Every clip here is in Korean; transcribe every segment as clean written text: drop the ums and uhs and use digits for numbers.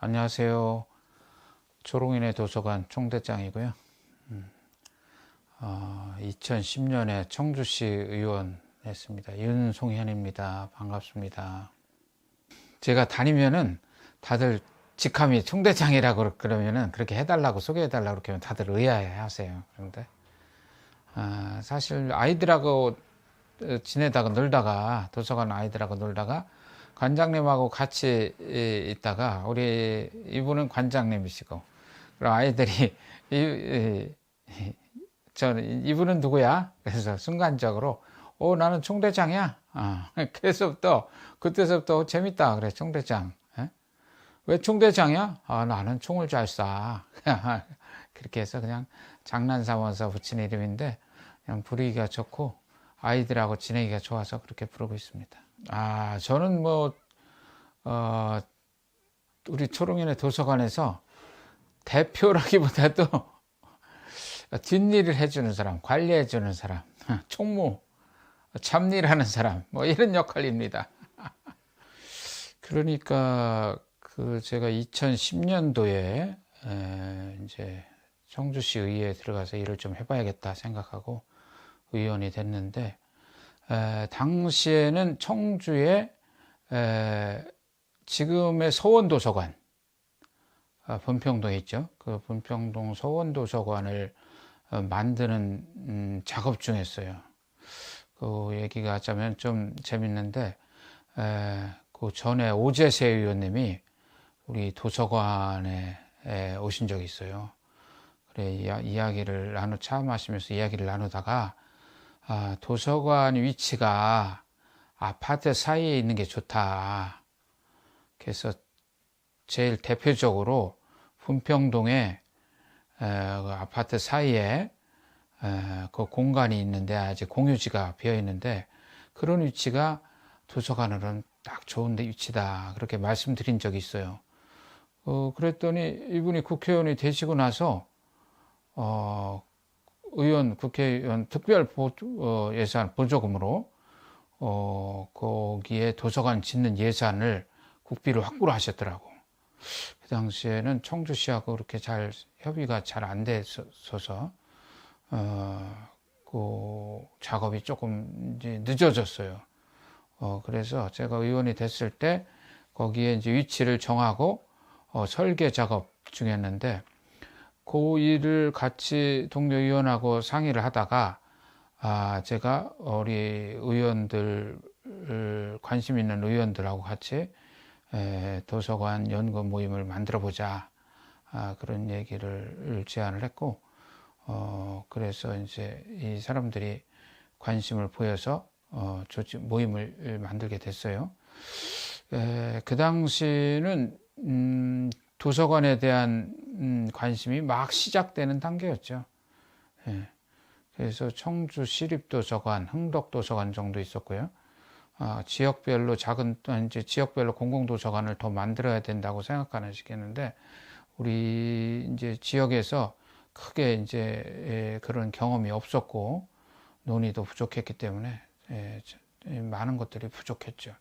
안녕하세요. 조롱인의 도서관 총대장이고요. 2010년에 청주시 의원 했습니다. 윤송현입니다. 반갑습니다. 제가 다니면은 다들 직함이 총대장이라고 그러면은 그렇게 해달라고 소개해달라고 그러면 다들 의아해 하세요. 그런데 사실 아이들하고 지내다가 놀다가 도서관 아이들하고 놀다가 관장님하고 같이 있다가 우리 이분은 관장님이시고 그럼 아이들이 이분은 누구야? 그래서 순간적으로 나는 총대장이야. 그때서부터 재밌다 그래. 총대장. 왜 총대장이야? 나는 총을 잘 쏴. 그렇게 해서 그냥 장난 삼아서 붙인 이름인데 그냥 부르기가 좋고 아이들하고 지내기가 좋아서 그렇게 부르고 있습니다. 저는 우리 초롱인의 도서관에서 대표라기보다도 뒷일을 해주는 사람, 관리해주는 사람, 총무, 잡일하는 사람, 이런 역할입니다. 그러니까 제가 2010년도에 이제 청주시 의회에 들어가서 일을 좀 해봐야겠다 생각하고 의원이 됐는데 당시에는 청주에 지금의 서원도서관 분평동에 있죠. 그 분평동 서원도서관을 만드는 작업 중이었어요. 그 얘기가 하자면 좀 재밌는데 그 전에 오재세 의원님이 우리 도서관에 오신 적이 있어요. 그래 이야기를 차 마시면서 이야기를 나누다가 도서관 위치가 아파트 사이에 있는 게 좋다. 그래서 제일 대표적으로 분평동에 그 아파트 사이에 그 공간이 있는데 아직 공유지가 비어 있는데 그런 위치가 도서관으로는 딱 좋은 위치다. 그렇게 말씀드린 적이 있어요. 그랬더니 이분이 국회의원이 되시고 나서 국회의원 특별 예산 보조금으로 거기에 도서관 짓는 예산을 국비를 확보를 하셨더라고. 그 당시에는 청주시하고 그렇게 잘 협의가 잘 안 됐어서 그 작업이 조금 이제 늦어졌어요. 그래서 제가 의원이 됐을 때 거기에 이제 위치를 정하고 설계 작업 중이었는데 그 일을 같이 동료 의원하고 상의를 하다가 제가 우리 의원들 관심 있는 의원들하고 같이 도서관 연구 모임을 만들어 보자 그런 얘기를 제안을 했고 그래서 이제 이 사람들이 관심을 보여서 모임을 만들게 됐어요. 그 당시는 도서관에 대한 관심이 막 시작되는 단계였죠. 그래서 청주 시립도서관, 흥덕도서관 정도 있었고요. 지역별로 이제 지역별로 공공도서관을 더 만들어야 된다고 생각하는 시기였는데, 우리 이제 지역에서 크게 이제 그런 경험이 없었고, 논의도 부족했기 때문에, 많은 것들이 부족했죠.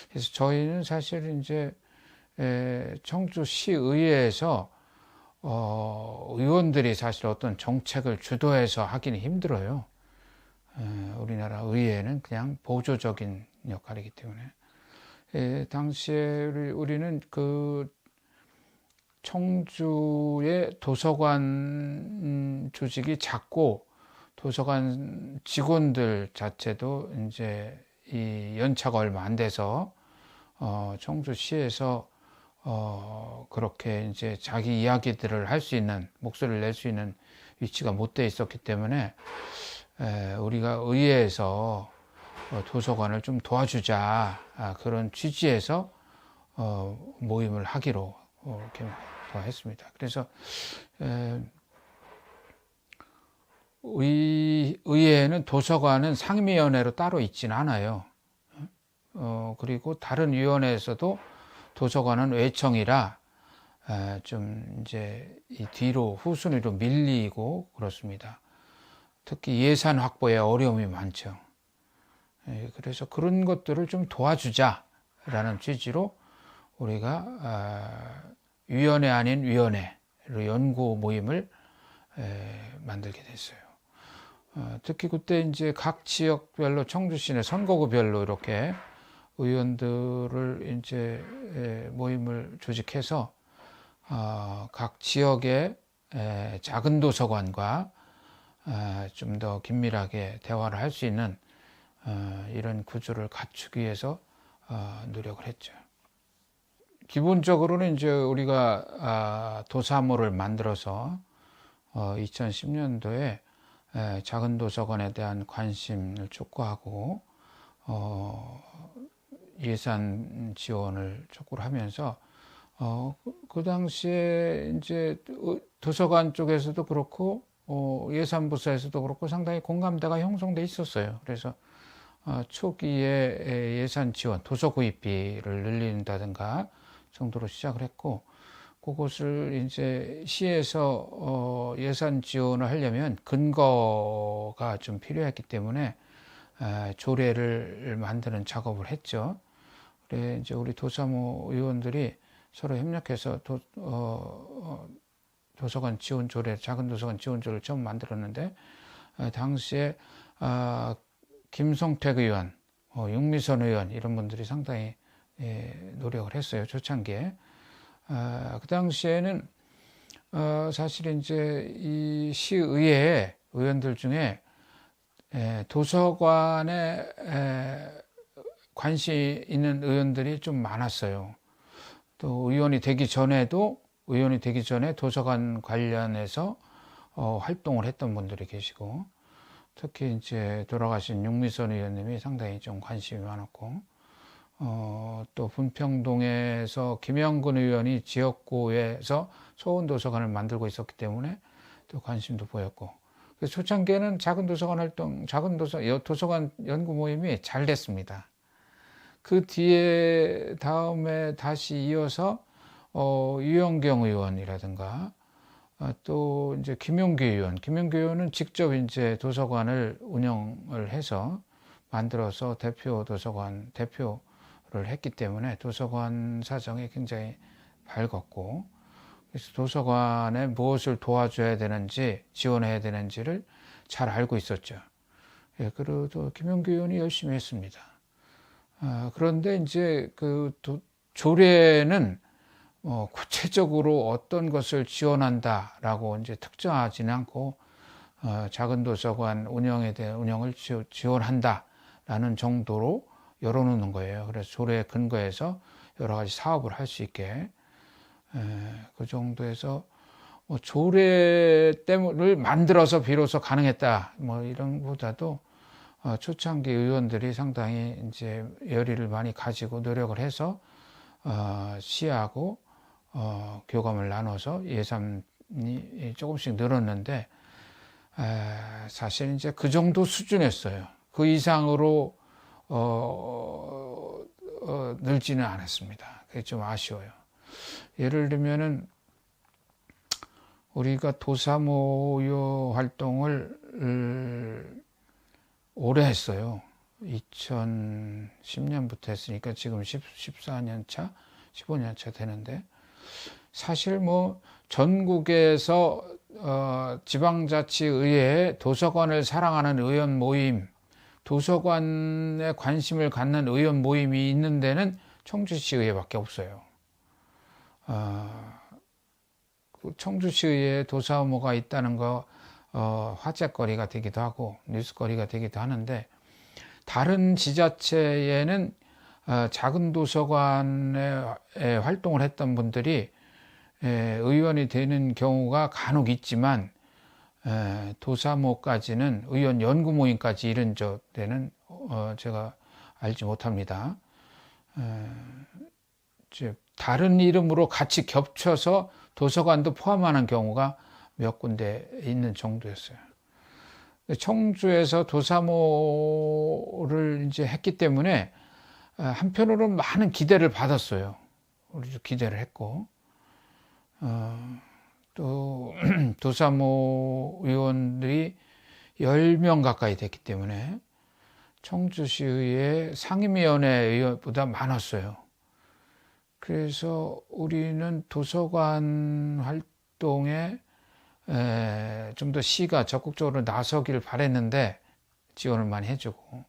그래서 저희는 사실 이제, 청주시의회에서, 의원들이 사실 어떤 정책을 주도해서 하기는 힘들어요. 우리나라 의회는 그냥 보조적인 역할이기 때문에 당시에 우리는 그 청주의 도서관 조직이 작고 도서관 직원들 자체도 이제 이 연차가 얼마 안 돼서 청주시에서 그렇게 이제 자기 이야기들을 할 수 있는 목소리를 낼 수 있는 위치가 못 돼 있었기 때문에 우리가 의회에서 도서관을 좀 도와주자 그런 취지에서 모임을 하기로 이렇게 했습니다. 그래서 의회에는 도서관은 상임위원회로 따로 있지는 않아요. 그리고 다른 위원회에서도 도서관은 외청이라 좀 이제 이 뒤로 후순위로 밀리고 그렇습니다. 특히 예산 확보에 어려움이 많죠. 그래서 그런 것들을 좀 도와주자라는 취지로 우리가 위원회 아닌 위원회로 연구 모임을 만들게 됐어요. 특히 그때 이제 각 지역별로 청주시 내 선거구별로 이렇게 의원들을 이제 모임을 조직해서 각 지역의 작은 도서관과 좀 더 긴밀하게 대화를 할 수 있는 이런 구조를 갖추기 위해서 노력을 했죠. 기본적으로는 이제 우리가 도사모를 만들어서 2010년도에 작은 도서관에 대한 관심을 촉구하고 예산 지원을 촉구를 하면서 그 당시에 이제 도서관 쪽에서도 그렇고 예산부서에서도 그렇고 상당히 공감대가 형성돼 있었어요. 그래서 초기에 예산 지원, 도서 구입비를 늘린다든가 정도로 시작을 했고, 그것을 이제 시에서 예산 지원을 하려면 근거가 좀 필요했기 때문에 조례를 만드는 작업을 했죠. 그래 이제 우리 도사모 의원들이 서로 협력해서 도서관 지원 조례, 작은 도서관 지원 조례를 처음 만들었는데 당시에 김성택 의원, 윤미선 의원 이런 분들이 상당히 노력을 했어요. 초창기에. 그 당시에는 사실 이제 이 시의회 의원들 중에 도서관에 관심 있는 의원들이 좀 많았어요. 또 의원이 되기 전에 도서관 관련해서 활동을 했던 분들이 계시고, 특히 이제 돌아가신 윤미선 의원님이 상당히 좀 관심이 많았고, 또 분평동에서 김영근 의원이 지역구에서 소원도서관을 만들고 있었기 때문에 또 관심도 보였고, 그래서 초창기에는 작은 도서관 활동, 도서관 연구 모임이 잘 됐습니다. 그 뒤에 다음에 다시 이어서 유영경 의원이라든가 또 이제 김용규 의원은 직접 이제 도서관을 운영을 해서 만들어서 대표를 했기 때문에 도서관 사정이 굉장히 밝았고, 그래서 도서관에 무엇을 도와줘야 되는지 지원해야 되는지를 잘 알고 있었죠. 그리고 김용규 의원이 열심히 했습니다. 그런데 이제 그 조례는 구체적으로 어떤 것을 지원한다라고 이제 특정하지는 않고 작은 도서관 운영을 지원한다라는 정도로 열어놓는 거예요. 그래서 조례에 근거해서 여러 가지 사업을 할 수 있게 그 정도에서 조례 때문을 만들어서 비로소 가능했다. 이런 보다도 초창기 의원들이 상당히 이제 열의를 많이 가지고 노력을 해서 시하고 교감을 나눠서 예산이 조금씩 늘었는데 사실 이제 그 정도 수준이었어요. 그 이상으로 늘지는 않았습니다. 그게 좀 아쉬워요. 예를 들면은 우리가 도사모여 활동을 오래 했어요. 2010년부터 했으니까 지금 14년 차, 15년 차 되는데, 사실 전국에서 지방자치의회에 도서관을 사랑하는 의원 모임, 도서관에 관심을 갖는 의원 모임이 있는 데는 청주시의회밖에 없어요. 청주시의회에 도사모가 있다는 거 화제거리가 되기도 하고 뉴스거리가 되기도 하는데, 다른 지자체에는 작은 도서관에 활동을 했던 분들이 의원이 되는 경우가 간혹 있지만 도사모까지는, 의원 연구 모임까지 이런 데는 제가 알지 못합니다. 다른 이름으로 같이 겹쳐서 도서관도 포함하는 경우가 몇 군데 있는 정도였어요. 청주에서 도사모를 이제 했기 때문에 한편으로는 많은 기대를 받았어요. 우리도 기대를 했고, 또 도사모 의원들이 10명 가까이 됐기 때문에 청주시의회 상임위원회 의원보다 많았어요. 그래서 우리는 도서관 활동에 좀 더 시가 적극적으로 나서길 바랬는데 지원을 많이 해주고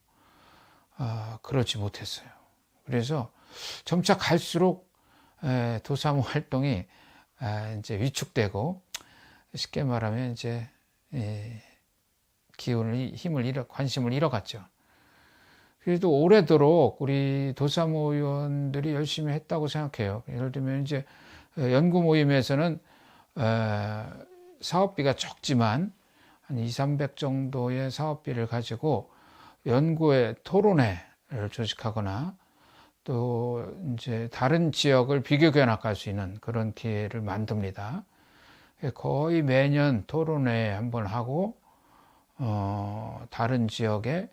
그렇지 못했어요. 그래서 점차 갈수록 도사모 활동이 이제 위축되고 쉽게 말하면 이제 관심을 잃어갔죠. 그래도 오래도록 우리 도사모 의원들이 열심히 했다고 생각해요. 예를 들면 이제 연구 모임에서는 사업비가 적지만 한 200~300 정도의 사업비를 가지고 연구회 토론회를 조직하거나 또 이제 다른 지역을 비교 견학할 수 있는 그런 기회를 만듭니다. 거의 매년 토론회 한번 하고 다른 지역에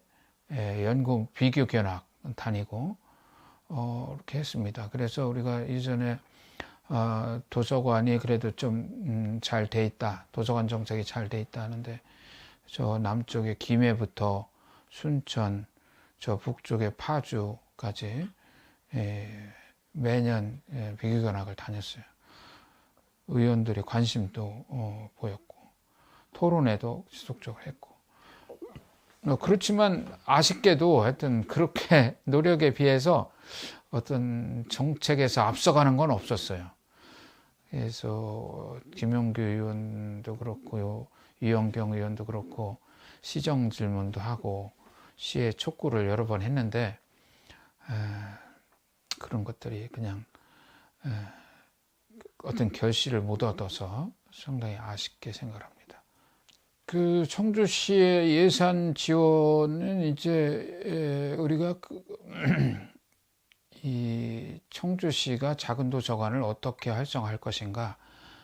연구 비교 견학 다니고 이렇게 했습니다. 그래서 우리가 이전에 도서관이 그래도 좀 잘 돼 있다, 도서관 정책이 잘 돼 있다 하는데 저 남쪽의 김해부터 순천, 저 북쪽의 파주까지 매년 비교 견학을 다녔어요. 의원들이 관심도 보였고 토론회도 지속적으로 했고 그렇지만 아쉽게도 하여튼 그렇게 노력에 비해서 어떤 정책에서 앞서가는 건 없었어요. 그래서 김용규 의원도 그렇고요, 이영경 의원도 그렇고 시정 질문도 하고 시의 촉구를 여러 번 했는데 그런 것들이 그냥 어떤 결실을 못 얻어서 상당히 아쉽게 생각합니다. 그 청주시의 예산 지원은 이제 우리가 이 청주시가 작은 도서관을 어떻게 활성화할 것인가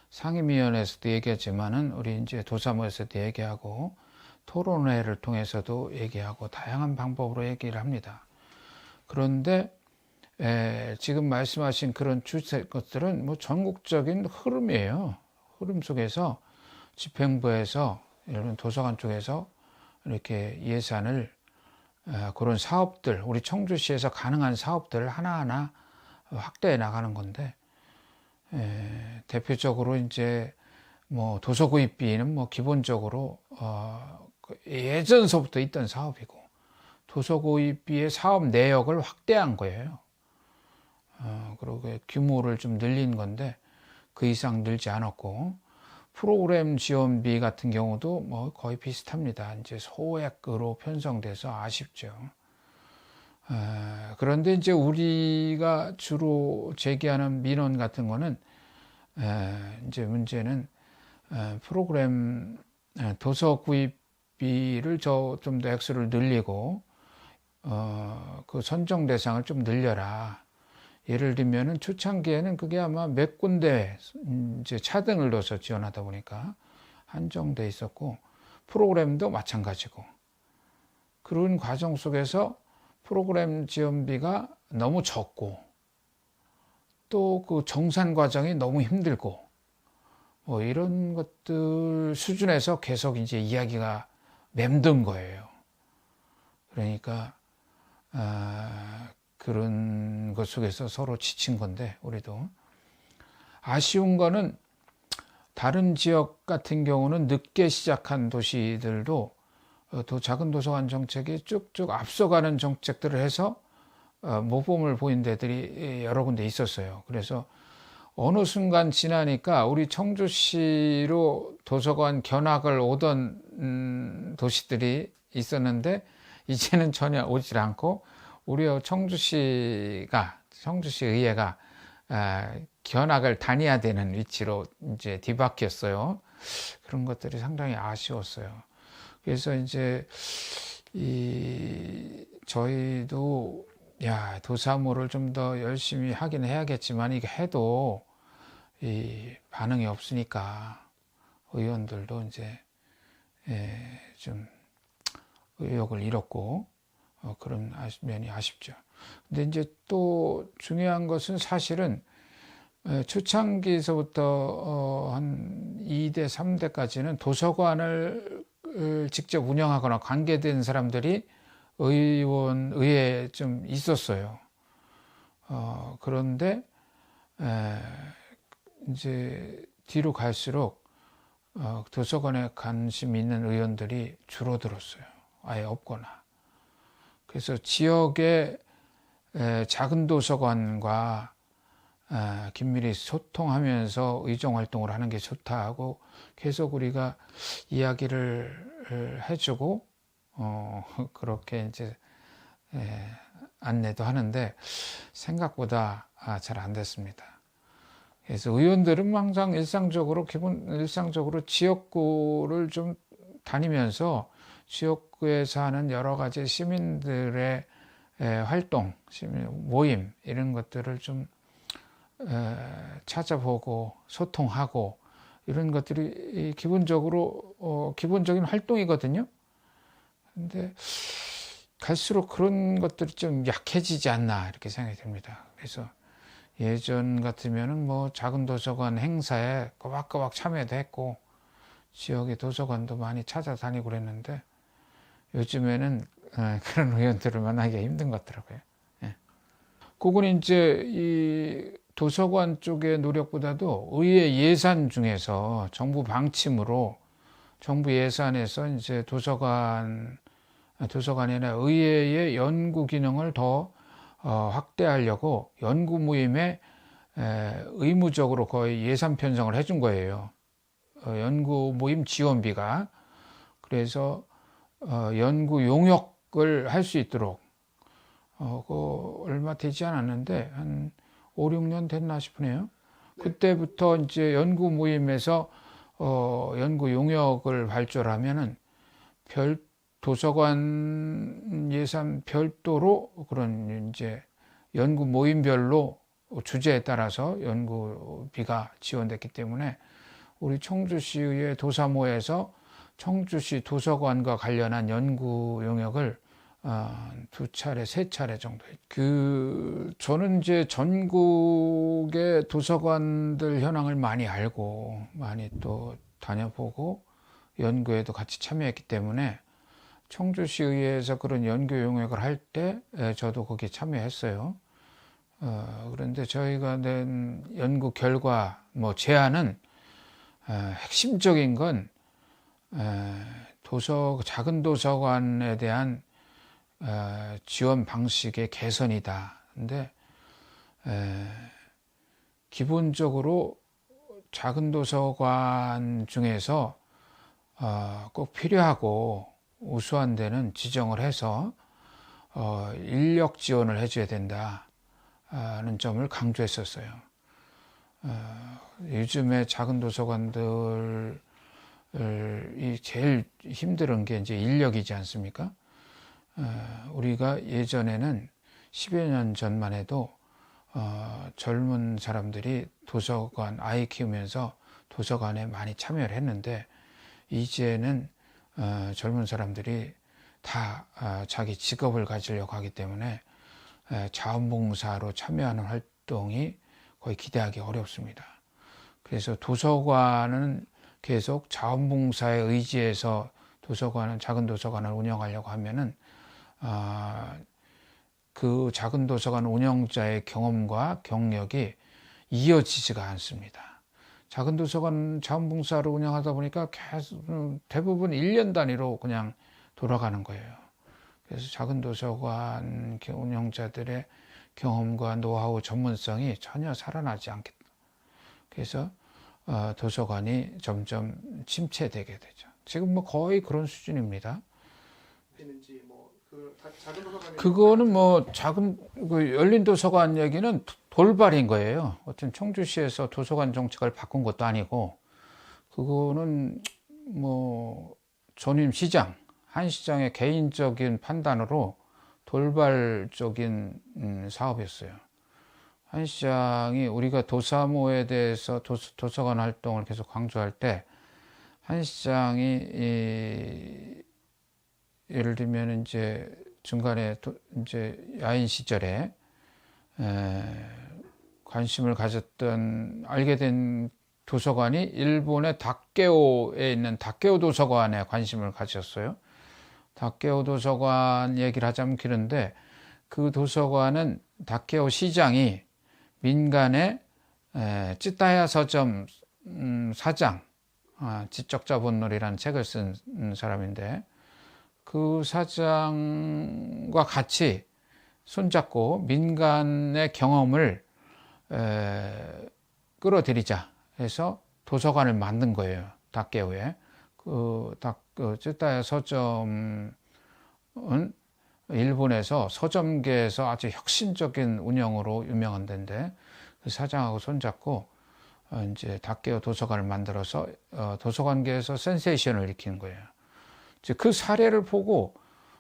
상임위원회에서도 얘기했지만은 우리 이제 도사모에서도 얘기하고 토론회를 통해서도 얘기하고 다양한 방법으로 얘기를 합니다. 그런데 지금 말씀하신 그런 주체 것들은 뭐 전국적인 흐름이에요. 흐름 속에서 집행부에서 이런 도서관 쪽에서 이렇게 예산을 그런 사업들, 우리 청주시에서 가능한 사업들을 하나하나 확대해 나가는 건데 대표적으로 이제 뭐 도서 구입비는 뭐 기본적으로 예전서부터 있던 사업이고 도서 구입비의 사업 내역을 확대한 거예요. 그리고 규모를 좀 늘린 건데 그 이상 늘지 않았고 프로그램 지원비 같은 경우도 뭐 거의 비슷합니다. 이제 소액으로 편성돼서 아쉽죠. 그런데 이제 우리가 주로 제기하는 민원 같은 거는 이제 문제는 프로그램 도서 구입비를 좀 더 액수를 늘리고 그 선정 대상을 좀 늘려라. 예를 들면은 초창기에는 그게 아마 몇 군데 이제 차등을 둬서 지원하다 보니까 한정돼 있었고 프로그램도 마찬가지고 그런 과정 속에서 프로그램 지원비가 너무 적고 또 그 정산 과정이 너무 힘들고 뭐 이런 것들 수준에서 계속 이제 이야기가 맴돈 거예요. 그러니까 그런 것 속에서 서로 지친 건데 우리도 아쉬운 거는 다른 지역 같은 경우는 늦게 시작한 도시들도 작은 도서관 정책이 쭉쭉 앞서가는 정책들을 해서 모범을 보인 데들이 여러 군데 있었어요. 그래서 어느 순간 지나니까 우리 청주시로 도서관 견학을 오던 도시들이 있었는데 이제는 전혀 오질 않고 우리 청주시의회가 견학을 다녀야 되는 위치로 이제 뒤바뀌었어요. 그런 것들이 상당히 아쉬웠어요. 그래서 이제 저희도 도사모를 좀 더 열심히 하긴 해야겠지만 이게 해도 반응이 없으니까 의원들도 이제 좀 의욕을 잃었고 그런 면이 아쉽죠. 근데 이제 또 중요한 것은 사실은 초창기에서부터 한 2대, 3대까지는 도서관을 직접 운영하거나 관계된 사람들이 의회에 좀 있었어요. 그런데 이제 뒤로 갈수록 도서관에 관심 있는 의원들이 줄어들었어요. 아예 없거나. 그래서 지역의 작은 도서관과 긴밀히 소통하면서 의정 활동을 하는 게 좋다 하고 계속 우리가 이야기를 해주고 그렇게 이제 안내도 하는데 생각보다 잘 안 됐습니다. 그래서 의원들은 항상 일상적으로 지역구를 좀 다니면서 지역구에 사는 여러 가지 시민들의 활동, 시민 모임 이런 것들을 좀 찾아보고 소통하고 이런 것들이 기본적인 활동이거든요. 근데 갈수록 그런 것들이 좀 약해지지 않나 이렇게 생각이 듭니다. 그래서 예전 같으면은 뭐 작은 도서관 행사에 꼬박꼬박 참여도 했고 지역의 도서관도 많이 찾아다니고 그랬는데 요즘에는 그런 의원들을 만나기가 힘든 것 같더라고요. 예. 그건 이제 이 도서관 쪽의 노력보다도 의회 예산 중에서 정부 방침으로 정부 예산에서 이제 도서관이 아니라 의회의 연구 기능을 더 확대하려고 연구 모임에 의무적으로 거의 예산 편성을 해준 거예요. 연구 모임 지원비가. 그래서 연구 용역을 할 수 있도록 얼마 되지 않았는데 한 5, 6년 됐나 싶네요. 그때부터 이제 연구 모임에서 연구 용역을 발주하면은 도서관 예산 별도로 그런 이제 연구 모임별로 주제에 따라서 연구비가 지원됐기 때문에 우리 청주시의 도사모에서 청주시 도서관과 관련한 연구 용역을 2차례, 3차례 정도. 저는 이제 전국의 도서관들 현황을 많이 알고 많이 또 다녀보고 연구에도 같이 참여했기 때문에 청주시의회에서 그런 연구 용역을 할 때 저도 거기에 참여했어요. 그런데 저희가 낸 연구 결과, 제안은 핵심적인 건 작은 도서관에 대한 지원 방식의 개선이다. 근데 기본적으로 작은 도서관 중에서 꼭 필요하고 우수한 데는 지정을 해서 인력 지원을 해줘야 된다는 점을 강조했었어요. 요즘에 작은 도서관들이 제일 힘든 게 이제 인력이지 않습니까? 우리가 예전에는 10여 년 전만 해도 젊은 사람들이 도서관 아이 키우면서 도서관에 많이 참여를 했는데 이제는 젊은 사람들이 다 자기 직업을 가지려고 하기 때문에 자원봉사로 참여하는 활동이 거의 기대하기 어렵습니다. 그래서 도서관은 계속 자원봉사에 의지해서 작은 도서관을 운영하려고 하면은 그 작은 도서관 운영자의 경험과 경력이 이어지지가 않습니다. 작은 도서관 자원봉사를 운영하다 보니까 계속 대부분 1년 단위로 그냥 돌아가는 거예요. 그래서 작은 도서관 운영자들의 경험과 노하우 전문성이 전혀 살아나지 않겠다. 그래서 도서관이 점점 침체되게 되죠. 지금 거의 그런 수준입니다. 그거는 열린 도서관 얘기는 돌발인 거예요. 어떤 청주시에서 도서관 정책을 바꾼 것도 아니고, 그거는 전임 시장, 한 시장의 개인적인 판단으로 돌발적인 사업이었어요. 한 시장이 우리가 도사모에 대해서 도서관 활동을 계속 강조할 때, 한 시장이 예를 들면 이제 중간에 이제 야인 시절에 관심을 가졌던 알게 된 도서관이 일본의 다케오에 있는 다케오 도서관에 관심을 가졌어요. 다케오 도서관 얘기를 하자면 길은데 그 도서관은 다케오 시장이 민간에 찌따야 서점 사장, 지적자본놀이라는 책을 쓴 사람인데, 그 사장과 같이 손잡고 민간의 경험을 끌어들이자 해서 도서관을 만든 거예요. 다케오에. 그 쯔타야 서점은 일본에서 서점계에서 아주 혁신적인 운영으로 유명한 데인데, 그 사장하고 손잡고 이제 다케오 도서관을 만들어서 도서관계에서 센세이션을 일으키는 거예요. 그 사례를 보고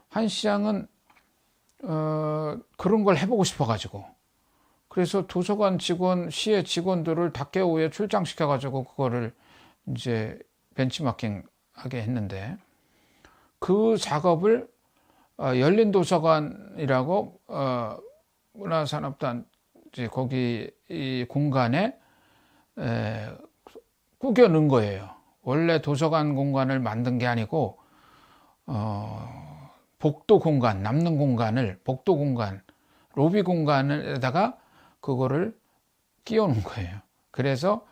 한 시장은 그런 걸 해보고 싶어가지고, 그래서 도서관 직원, 시의 직원들을 다케오에 출장시켜가지고 그거를 이제 벤치마킹 하게 했는데, 그 작업을 열린 도서관이라고 문화산업단 거기 이 공간에 꾸겨 넣은 거예요. 원래 도서관 공간을 만든 게 아니고 복도 공간, 남는 공간을 복도 공간, 로비 공간에다가 그거를 끼워 놓은 거예요. 그래서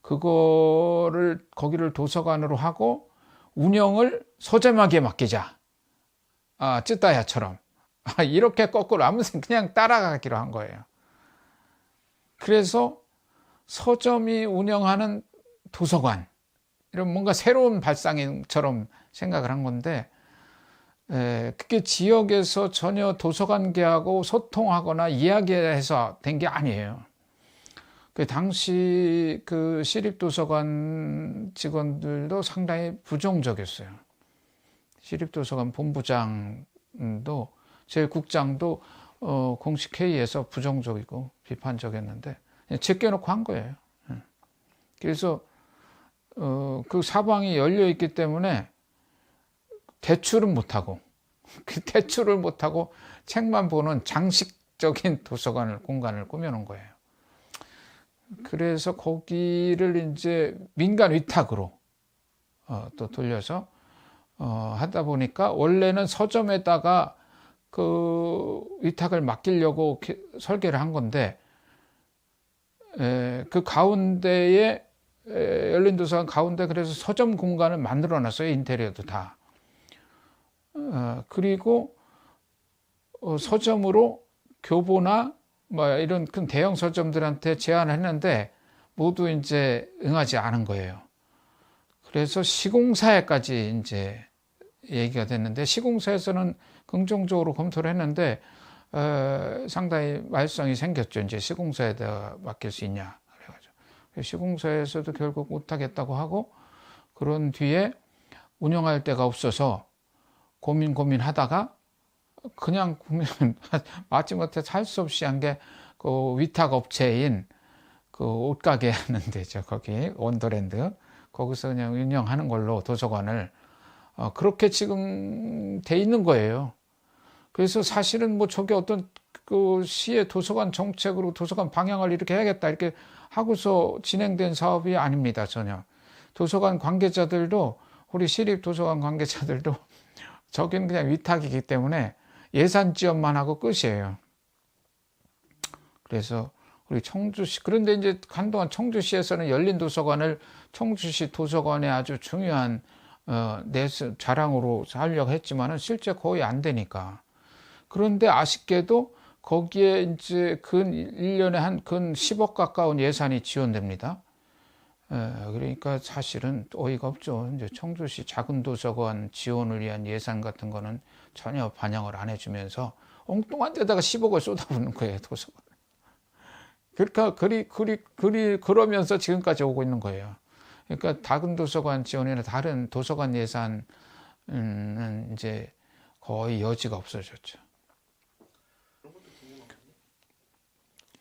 그거를 거기를 도서관으로 하고 운영을 서점에게 맡기자. 쯔따야처럼. 이렇게 거꾸로 아무튼 그냥 따라가기로 한 거예요. 그래서 서점이 운영하는 도서관, 이런 뭔가 새로운 발상처럼 생각을 한 건데, 그게 지역에서 전혀 도서관계하고 소통하거나 이야기해서 된 게 아니에요. 그 당시 그 시립도서관 직원들도 상당히 부정적이었어요. 시립도서관 본부장도, 제 국장도 공식 회의에서 부정적이고 비판적이었는데 제껴놓고 한 거예요. 그래서 그 사방이 열려 있기 때문에 대출은 못하고, 그 대출을 못하고 책만 보는 장식적인 도서관을, 공간을 꾸며놓은 거예요. 그래서 거기를 이제 민간 위탁으로 또 돌려서 하다 보니까, 원래는 서점에다가 그 위탁을 맡기려고 설계를 한 건데, 그 가운데에 열린 도서관 가운데 그래서 서점 공간을 만들어 놨어요. 인테리어도 다. 그리고 서점으로 교보나 뭐 이런 큰 대형 서점들한테 제안을 했는데 모두 이제 응하지 않은 거예요. 그래서 시공사에까지 이제 얘기가 됐는데, 시공사에서는 긍정적으로 검토를 했는데 상당히 말썽이 생겼죠. 이제 시공사에다 맡길 수 있냐 그래가지고, 시공사에서도 결국 못하겠다고 하고, 그런 뒤에 운영할 데가 없어서 고민하다가 그냥 마지못해 할 수 없이 한 게 그 위탁 업체인 그 옷가게 하는 데죠. 거기 원더랜드, 거기서 그냥 운영하는 걸로 도서관을 그렇게 지금 돼 있는 거예요. 그래서 사실은 뭐 저게 어떤 그 시의 도서관 정책으로 도서관 방향을 이렇게 해야겠다 이렇게 하고서 진행된 사업이 아닙니다. 전혀. 도서관 관계자들도, 우리 시립 도서관 관계자들도 저긴 그냥 위탁이기 때문에 예산 지원만 하고 끝이에요. 그래서 우리 청주시, 그런데 이제 한동안 청주시에서는 열린 도서관을 청주시 도서관의 아주 중요한 자랑으로 하려고 했지만은 실제 거의 안 되니까. 그런데 아쉽게도 거기에 이제 근 1년에 한 근 10억 가까운 예산이 지원됩니다. 그러니까 사실은 어이가 없죠. 이제 청주시 작은 도서관 지원을 위한 예산 같은 거는 전혀 반영을 안 해주면서 엉뚱한 데다가 10억을 쏟아붓는 거예요, 도서관. 그러니까 그러면서 지금까지 오고 있는 거예요. 그러니까 작은 도서관 지원이나 다른 도서관 예산은 이제 거의 여지가 없어졌죠.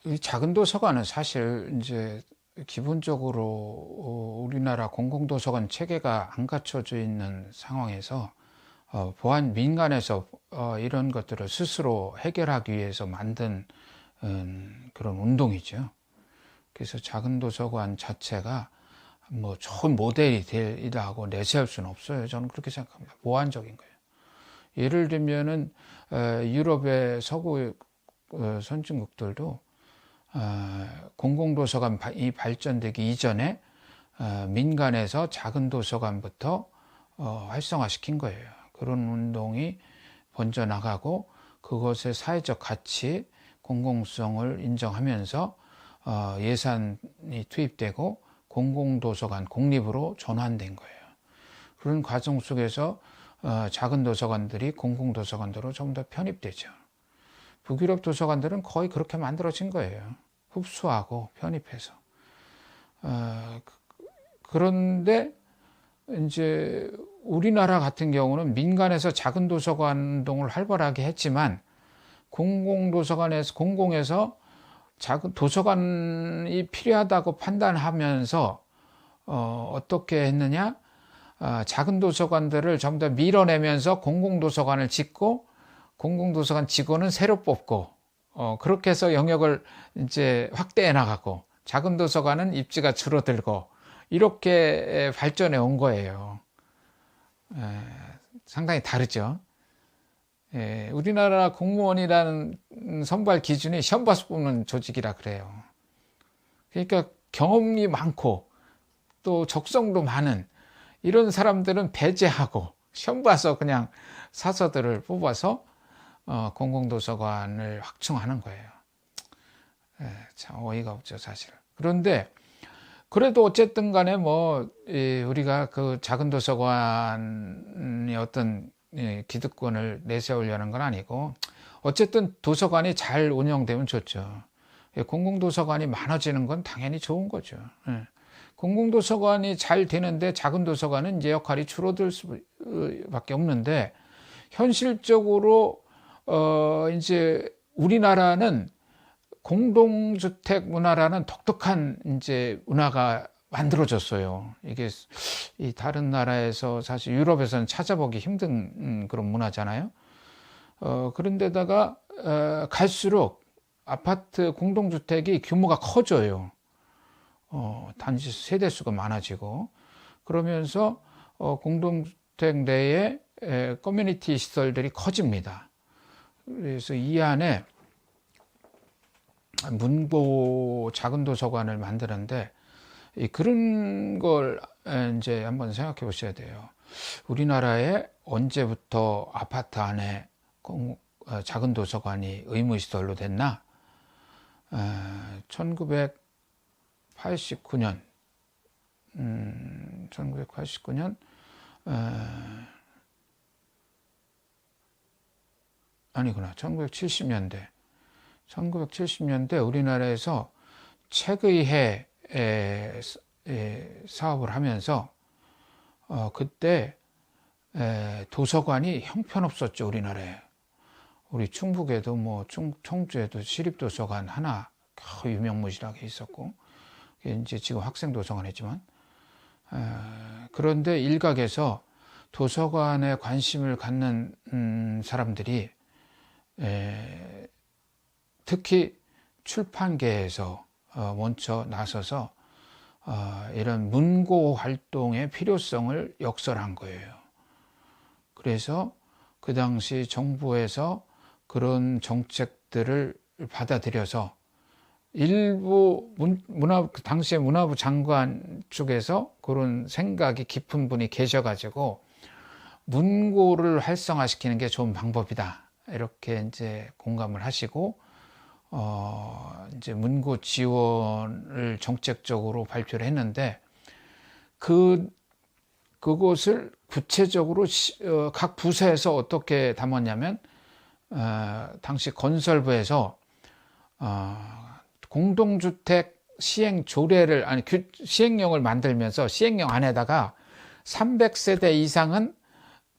이 작은 도서관은 사실 이제 기본적으로 우리나라 공공도서관 체계가 안 갖춰져 있는 상황에서 보안 민간에서 이런 것들을 스스로 해결하기 위해서 만든 그런 운동이죠. 그래서 작은 도서관 자체가 뭐 좋은 모델이 되리라고 내세울 수는 없어요. 저는 그렇게 생각합니다. 보완적인 거예요. 예를 들면은 유럽의 서구 선진국들도 공공도서관이 발전되기 이전에 민간에서 작은 도서관부터 활성화시킨 거예요. 그런 운동이 번져나가고 그것의 사회적 가치, 공공성을 인정하면서 예산이 투입되고 공공도서관, 공립으로 전환된 거예요. 그런 과정 속에서 작은 도서관들이 공공도서관으로 좀 더 편입되죠. 북유럽 도서관들은 거의 그렇게 만들어진 거예요. 흡수하고 편입해서. 그런데 이제 우리나라 같은 경우는 민간에서 작은 도서관 운동을 활발하게 했지만 공공에서 작은 도서관이 필요하다고 판단하면서 어떻게 했느냐? 작은 도서관들을 전부 다 밀어내면서 공공도서관을 짓고 공공도서관 직원은 새로 뽑고 그렇게 해서 영역을 이제 확대해 나가고 작은 도서관은 입지가 줄어들고 이렇게 발전해 온 거예요. 상당히 다르죠. 우리나라 공무원이라는 선발 기준이 시험 봐서 뽑는 조직이라 그래요. 그러니까 경험이 많고 또 적성도 많은 이런 사람들은 배제하고 시험 봐서 그냥 사서들을 뽑아서 공공도서관을 확충하는 거예요. 참 어이가 없죠, 사실. 그런데 그래도 어쨌든 간에 우리가 그 작은 도서관이 어떤 기득권을 내세우려는 건 아니고 어쨌든 도서관이 잘 운영되면 좋죠. 공공도서관이 많아지는 건 당연히 좋은 거죠. 공공도서관이 잘 되는데 작은 도서관은 이제 역할이 줄어들 수밖에 없는데 현실적으로 이제 우리나라는 공동주택 문화라는 독특한 이제 문화가 만들어졌어요. 이게 이 다른 나라에서 사실 유럽에서는 찾아보기 힘든 그런 문화잖아요. 그런데다가 갈수록 아파트 공동주택이 규모가 커져요. 단지 세대수가 많아지고 그러면서 공동주택 내에 커뮤니티 시설들이 커집니다. 그래서 이 안에 문고 작은 도서관을 만드는데 그런 걸 이제 한번 생각해 보셔야 돼요. 우리나라에 언제부터 아파트 안에 작은 도서관이 의무시설로 됐나? 1989년 아니구나. 1970년대 우리나라에서 책의회 사업을 하면서 그때 도서관이 형편없었죠, 우리나라에. 우리 충북에도 청주에도 시립도서관 하나 유명무실하게 있었고, 이제 지금 학생도서관 했지만, 그런데 일각에서 도서관에 관심을 갖는 사람들이 특히 출판계에서 먼저 나서서 이런 문고 활동의 필요성을 역설한 거예요. 그래서 그 당시 정부에서 그런 정책들을 받아들여서 일부 당시에 문화부 장관 쪽에서 그런 생각이 깊은 분이 계셔가지고 문고를 활성화시키는 게 좋은 방법이다. 이렇게 이제 공감을 하시고 이제 문고 지원을 정책적으로 발표를 했는데 그것을 구체적으로 각 부서에서 어떻게 담았냐면 당시 건설부에서 공동주택 시행 조례를 시행령을 만들면서 시행령 안에다가 300세대 이상은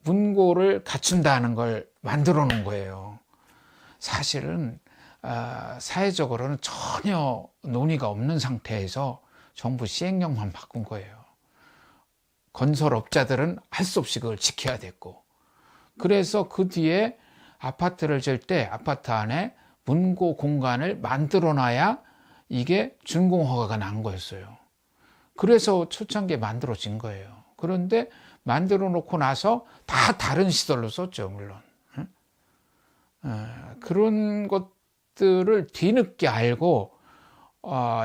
문고를 갖춘다는 걸 만들어 놓은 거예요. 사실은 사회적으로는 전혀 논의가 없는 상태에서 정부 시행령만 바꾼 거예요. 건설업자들은 할 수 없이 그걸 지켜야 됐고, 그래서 그 뒤에 아파트를 질 때 아파트 안에 문고 공간을 만들어 놔야 이게 준공허가가 난 거였어요. 그래서 초창기에 만들어진 거예요. 그런데 만들어 놓고 나서 다 다른 시설로 썼죠, 물론. 그런 것들을 뒤늦게 알고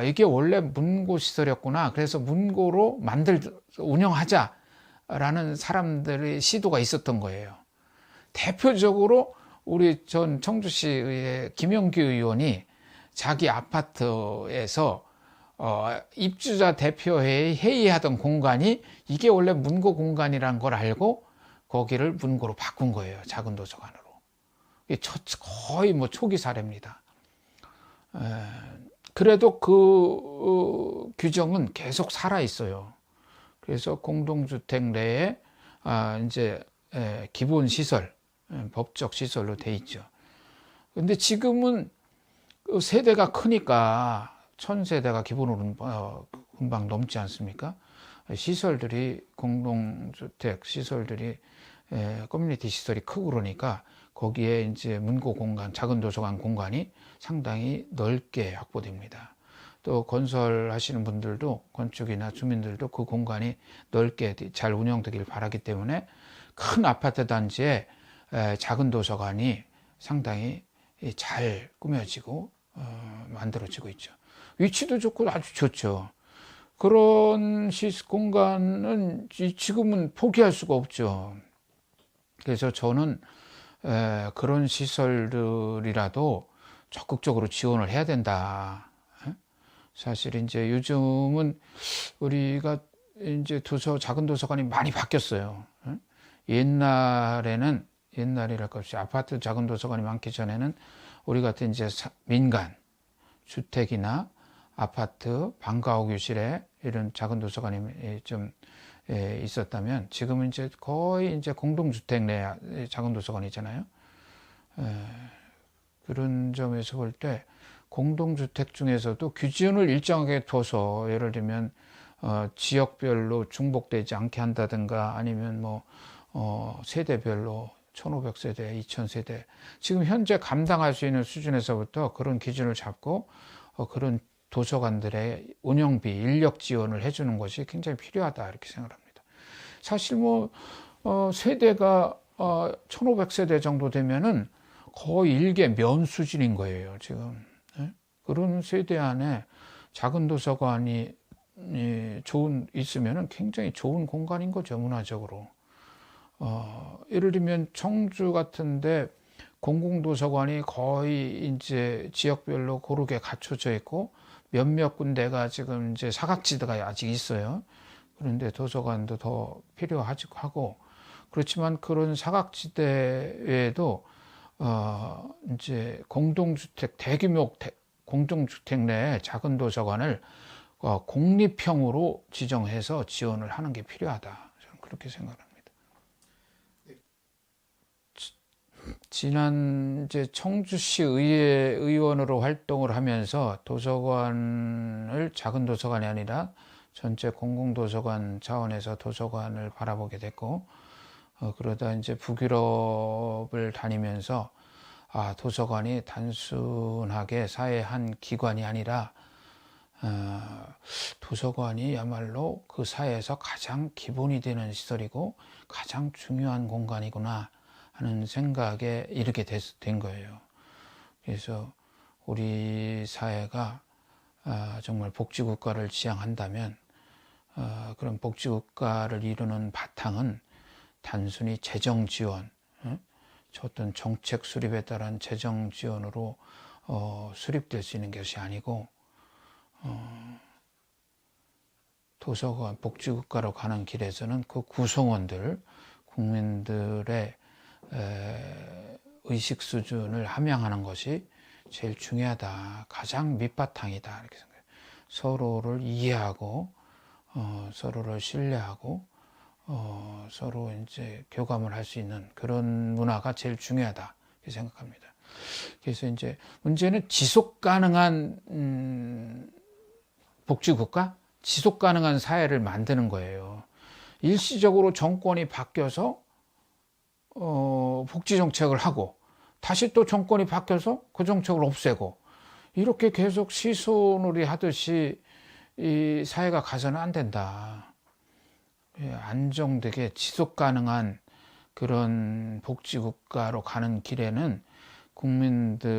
이게 원래 문고 시설이었구나. 그래서 문고로 운영하자라는 사람들의 시도가 있었던 거예요. 대표적으로 우리 전 청주시의 김영규 의원이 자기 아파트에서 입주자 대표회의 회의하던 공간이 이게 원래 문고 공간이라는 걸 알고 거기를 문고로 바꾼 거예요. 작은 도서관으로. 이게 거의 뭐 초기 사례입니다. 그래도 그 규정은 계속 살아 있어요. 그래서 공동주택 내에 이제 기본 시설, 법적 시설로 돼 있죠. 근데 지금은 세대가 크니까 1000세대가 기본으로 금방 넘지 않습니까? 시설들이 공동주택 시설들이 커뮤니티 시설이 크고 그러니까 거기에 이제 문고 공간, 작은 도서관 공간이 상당히 넓게 확보됩니다. 또 건설하시는 분들도 건축이나 주민들도 그 공간이 넓게 잘 운영되길 바라기 때문에 큰 아파트 단지에 작은 도서관이 상당히 잘 꾸며지고 만들어지고 있죠. 위치도 좋고 아주 좋죠. 그런 공간은 지금은 포기할 수가 없죠. 그래서 저는 그런 시설들이라도 적극적으로 지원을 해야 된다. 사실 이제 요즘은 우리가 이제 작은 도서관이 많이 바뀌었어요. 옛날이랄 것 없이 아파트 작은 도서관이 많기 전에는 우리 같은 이제 민간 주택이나 아파트 방과후 교실에 이런 작은 도서관이 좀 있었다면 지금은 이제 거의 이제 공동주택 내 작은 도서관이잖아요. 그런 점에서 볼 때 공동주택 중에서도 기준을 일정하게 둬서 예를 들면 지역별로 중복되지 않게 한다든가 아니면 뭐 세대별로 1500세대, 2000세대 지금 현재 감당할 수 있는 수준에서부터 그런 기준을 잡고 그런 도서관들의 운영비, 인력 지원을 해주는 것이 굉장히 필요하다 이렇게 생각합니다. 사실 뭐 세대가 1500세대 정도 되면은 거의 일개 면 수준인 거예요 지금. 그런 세대 안에 작은 도서관이 있으면은 굉장히 좋은 공간인 거죠 문화적으로. 예를 들면 청주 같은데 공공도서관이 거의 이제 지역별로 고르게 갖춰져 있고 몇몇 군데가 지금 이제 사각지대가 아직 있어요. 그런데 도서관도 더 필요하고 그렇지만 그런 사각지대에도 이제 대규모 공동주택 내에 작은 도서관을 공립형으로 지정해서 지원을 하는 게 필요하다. 저는 그렇게 생각합니다. 지난 이제 청주시 의원으로 활동을 하면서 도서관을 작은 도서관이 아니라 전체 공공도서관 차원에서 도서관을 바라보게 됐고 그러다 이제 북유럽을 다니면서 도서관이 단순하게 사회의 한 기관이 아니라 도서관이야말로 그 사회에서 가장 기본이 되는 시설이고 가장 중요한 공간이구나 하는 생각에 이르게 된 거예요. 그래서 우리 사회가 정말 복지국가를 지향한다면 그런 복지국가를 이루는 바탕은 단순히 재정 지원, 어떤 정책 수립에 따른 재정 지원으로 수립될 수 있는 것이 아니고 도서관 복지국가로 가는 길에서는 그 구성원들, 국민들의 의식 수준을 함양하는 것이 제일 중요하다. 가장 밑바탕이다. 이렇게 생각해요. 서로를 이해하고 서로를 신뢰하고 서로 이제 교감을 할 수 있는 그런 문화가 제일 중요하다. 이렇게 생각합니다. 그래서 이제 문제는 지속 가능한 복지국가, 지속 가능한 사회를 만드는 거예요. 일시적으로 정권이 바뀌어서 복지 정책을 하고 다시 또 정권이 바뀌어서 그 정책을 없애고 이렇게 계속 시소놀이 하듯이 이 사회가 가서는 안 된다. 안정되게 지속 가능한 그런 복지국가로 가는 길에는 국민들의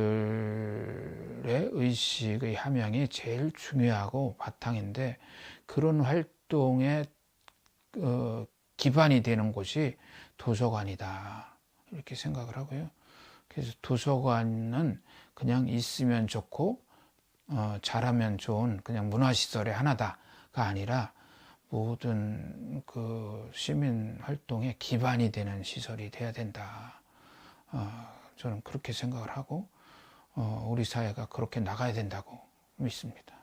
의식의 함양이 제일 중요하고 바탕인데 그런 활동에 기반이 되는 곳이 도서관이다 이렇게 생각을 하고요. 그래서 도서관은 그냥 있으면 좋고 잘하면 좋은 그냥 문화시설의 하나다가 아니라 모든 그 시민 활동의 기반이 되는 시설이 돼야 된다. 저는 그렇게 생각을 하고 우리 사회가 그렇게 나가야 된다고 믿습니다.